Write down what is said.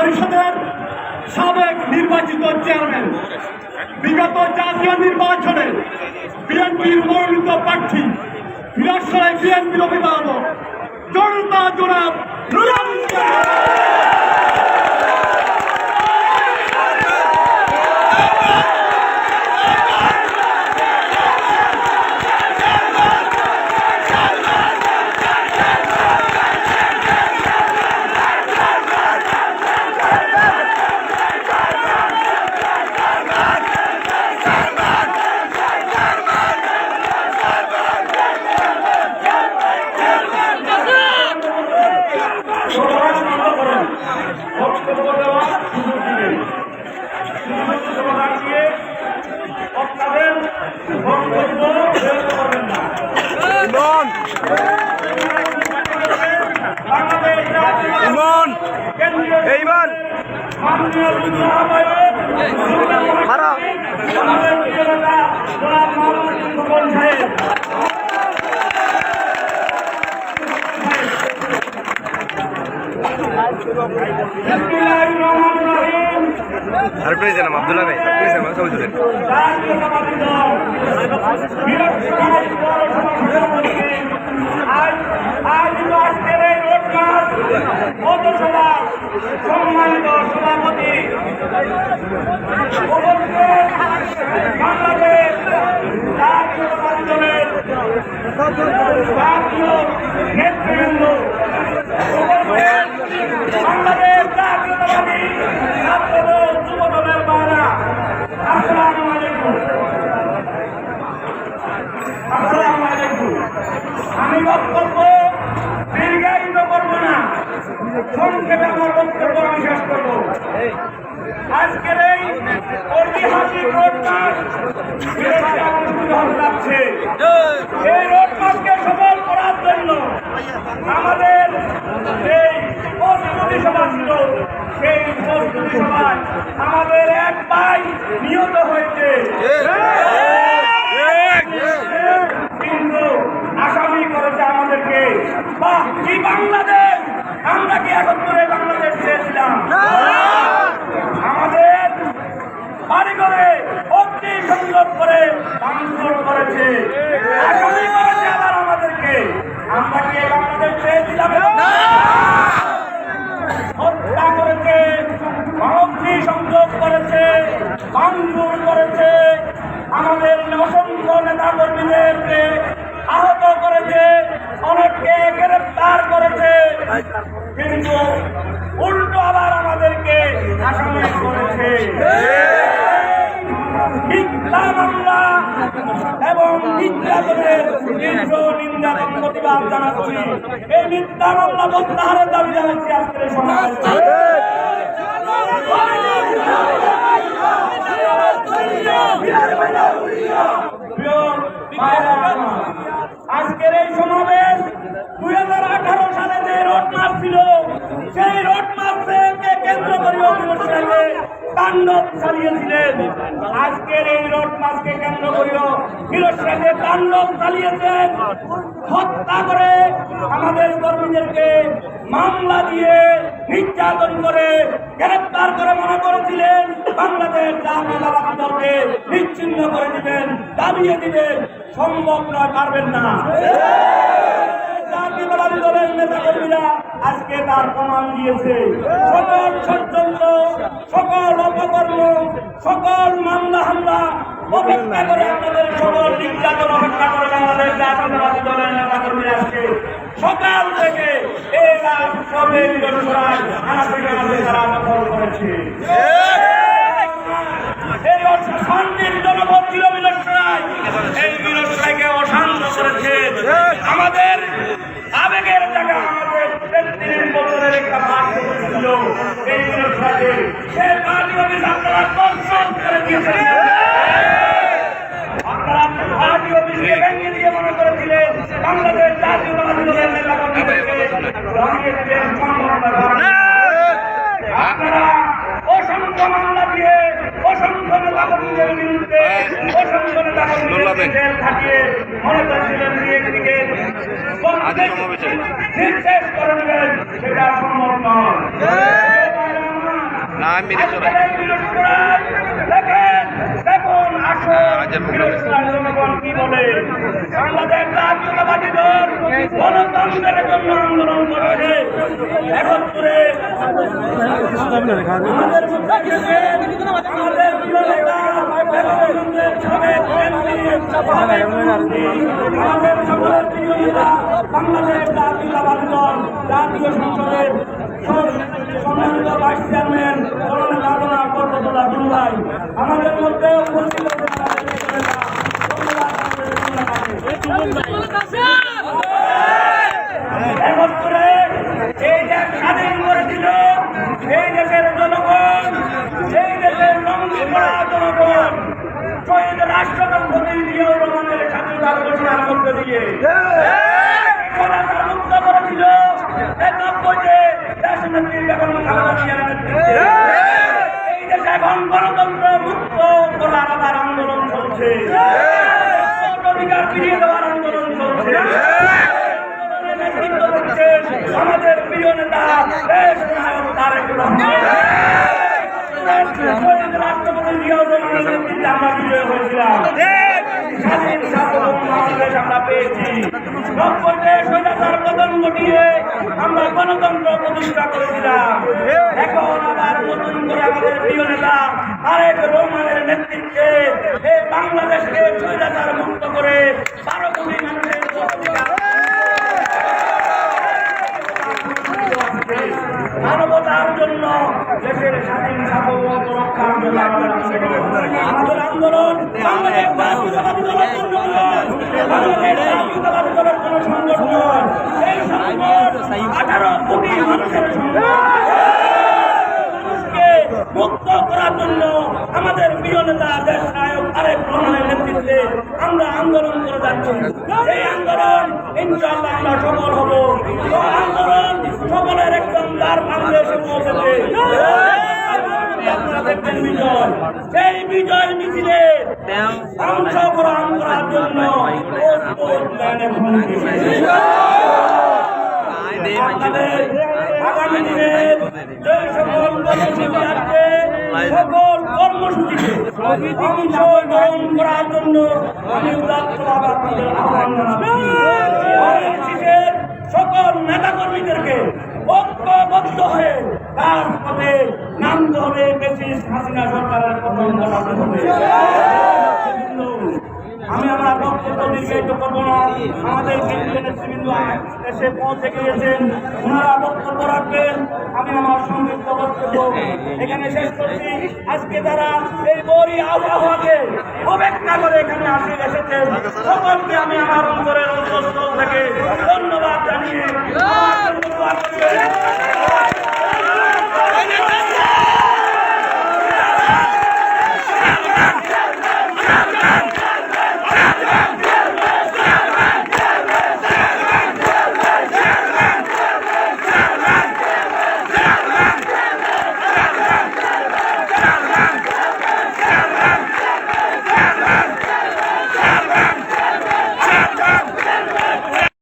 পরিষদের সাবেক নির্বাচিত চেয়ারম্যান, বিগত জাতীয় নির্বাচনে বিএনপির মনোনীত প্রার্থী, বিরাটসরাই বিএনপির অভিভাবক জনতা জনাব নুরুল আর প্লিজ জানাম আব্দুল্লাহ ভাই প্লিজ আমার সবাই দিলেন সম্মানিত সভাপতি বাংলাদেশ জাতীয়তাবাদী দলের জাতীয় নেতৃবৃন্দ, বাংলাদেশ জাতীয়তাবাদী ছাত্রদল যুব দলের বারা, আসসালামু আলাইকুম। আসসালামু আলাইকুম। আমি বক্তব্য দীর্ঘায়িত করব না, সংক্ষেপে আমার বক্তব্য আমি শেষ করব। আজকের এই ঐতিহাসিক রোডমার্চ যাচ্ছে, এই রোডমার্চকে সফল করার জন্য আমাদের এই প্রস্তুতি সভা ছিল, সেই প্রস্তুতি সভায় আমাদের এক ভাই নিহত হয়েছে, কিন্তু আসামি করেছে আমাদেরকে। বাহ, কি বাংলাদেশ! আমরা কি এখন করে বাংলাদেশ চেয়েছিলাম? আমাদের বাড়ি করে অগ্নি সংযোগ করে ভাঙচুর করেছে, আসামি করেছে আবার আমাদেরকে। আমরা কি বাংলাদেশ চেয়েছিলাম? হত্যা করেছে, অগ্নি সংযোগ করেছে, ভাঙচুর করেছে, আমাদের অসংখ্য নেতা কর্মীদেরকে আহত করেছে, অনেককে গ্রেফতার করেছে, কিন্তু উল্টো আবার আমাদেরকে আসামি করেছে। মিথ্যা মামলা এবং নির্যাতনের তীব্র নিন্দা এবং প্রতিবাদ জানাচ্ছি। এই মিথ্যা মামলা প্রত্যাহারের দাবি জানাচ্ছি আজকের সমাজ। আজকের এই সমাবেশ 2018 সালে যে রোড মার্চ ছিল, সেই রোড মার্চকে কেন্দ্র করে তাণ্ডব চালিয়েছিলেন। আজকের এই রোড মার্চকে কেন্দ্র করে ফিরোজশাহে তাণ্ডব চালিয়েছেন, হত্যা করে আমাদের কর্মীদেরকে মামলা দিয়ে নির্যাতন করে গ্রেফতার করে মনে করেছিলেন বাংলাদেশ জাতীয়তাবাদী দলকে নিশ্চিহ্ন করে দিবেন, দাবিয়ে দিবেন। সম্ভব নয়, পারবেন না। জাতীয়তাবাদী দলের নেতা কর্মীরা আজকে তার প্রমাণ দিয়েছে। সকল ষড়যন্ত্র, সকল অপকর্ম, সকল মামলা হামলা অপেক্ষা করে, আমাদের সকল নির্যাতন অপেক্ষা করে বাংলাদেশ জাতীয়তাবাদী দলের নেতা কর্মীরা আজকে সকাল থেকে এই রাত সবে বিরোধীরায় তারা দখল করেছে। এই শান্তির জনপদ ছিল বিরোধীরায়, এই বিরোধীরাকে অশান্ত করেছে। আমাদের আবেগের জায়গা, আমাদের 33 বছরের একটা পার্টি ছিল এই বিরোধীরাকে, সেই পার্টি অফিস আপনারা দর্শন করে দিয়েছেন। আপনারা পার্টি অফিসকে ভেঙে দিয়ে মনে করেছিলেন বাংলাদেশ জাতীয়তাবাদী দলের নেতা কর্মীদেরকে রঙিয়ে দিলেন। আপনারা অসংখ্য মামলা দিয়ে, অসংখ্য নেতা কর্মীদের বিরুদ্ধে, অসংখ্য নেতা কর্মীদের জেল খাটিয়ে মনে করেছিলেন দিকে নির্দেশ করে দেবেন, সেটা সম্ভব নয়। না মেরে চলে দেখেন দেখুন আসুন জনগণ কি বলে। বাংলাদেশ জাতীয়তাবাদী দল গণতন্ত্রের জন্য আন্দোলন করেছে। এখন করে আমাদের আমাদের প্রিয় নেতা বঙ্গবন্ধুর সাবেক এমপি, সাবেক মন্ত্রী, আমাদের সকলের প্রিয় নেতা বাংলাদেশ জাতীয়তাবাদী দল জাতীয় সংসদের সম্মানিত ভাইস চেয়ারম্যান কর্নেল রাজনা বরকতুল্লাহ জুলাই আমাদের মধ্যে উপস্থিত হয়েছেন। এখন করে এই দেশ স্বাধীন করেছিল এই দেশের জনগণ, এই দেশের লঙ্ঘন করা জনগণ শহীদ রাষ্ট্রপতি জিয়াউর রহমানের স্বাধীনতার ঘোষণার মধ্যে দিয়ে মুক্ত করেছিল 91-তে দেশনেত্রী বেগম খালেদা জিয়ার নেতৃত্বে। এই দেশে এখন গণতন্ত্র মুক্ত করার আবার আন্দোলন চলছে, অধিকার ফিরিয়ে দেওয়ার আন্দোলন চলছে। নেতৃত্ব দিচ্ছেন আমাদের প্রিয় নেতা দেশ নায়ক তারেক রহমান। শহীদ রাষ্ট্রপতি জিয়াউর রহমানের নেতৃত্বে আমরা বিজয় হয়েছিলাম, স্বাধীন সার্বভৌম বাংলাদেশ আমরা পেয়েছি। 90-তে স্বৈরাচার পতন ঘটিয়ে আমরা গণতন্ত্র প্রতিষ্ঠা করেছিলাম। এখন আবার নতুন করে আমাদের প্রিয় নেতা তারেক রহমানের নেতৃত্বে এই বাংলাদেশকে স্বৈরাচার মুক্ত করে 12 কোটি মানুষের মানবতার জন্য, দেশের স্বাধীন সার্বভৌম রক্ষার জন্য আমাদের আন্দোলন বাংলাদেশ জাতীয়তাবাদী দলের জন্য নয়, বাংলাদেশ জাতীয়তাবাদী দলের কোন সংগঠন নয়। এই সংগঠন 18 কোটি মানুষের সংগঠন। মানুষকে মুক্ত করার জন্য আমাদের প্রিয় নেতা দেশ নায়ক তারেক রহমানের নেতৃত্বে আমরা আন্দোলন করে যাচ্ছি। এই আন্দোলন ইনশাআল্লাহ আমরা সফল হব। আন্দোলন সকলের একদম দ্বার প্রান্তে এসে পৌঁছেছে। আপনারা দেখবেন বিজয়, সেই বিজয় মিছিলে অংশগ্রহণ করার জন্য আগামী দিনে যে সকল কর্মসূচি আছে সকল কর্মসূচিকে অংশগ্রহণ করার জন্য আমি উদাত্তভাবে আপনাদের আহ্বান জানাচ্ছি। সকল নেতা কর্মীদেরকে ঐক্যবদ্ধ হয়ে তার পথে নামতে হবে। ফ্যাসিস্ট হাসিনা সরকারের পতন ঘটাতে হবে। আমি আমার বক্তব্য দীর্ঘায়িত করবো না, আমাদের কেন্দ্রীয় নেতৃবৃন্দ এসে পৌঁছে গিয়েছেন, ওনারা বক্তব্য রাখবেন। আমি আমার সংক্ষিপ্ত বক্তব্য এখানে শেষ করছি। আজকে যারা এই বড়ি আবহাওয়াকে অপেক্ষা করে এখানে এসেছেন সকলকে আমি আমার অন্তরের অন্তঃস্থল থেকে ধন্যবাদ জানিয়ে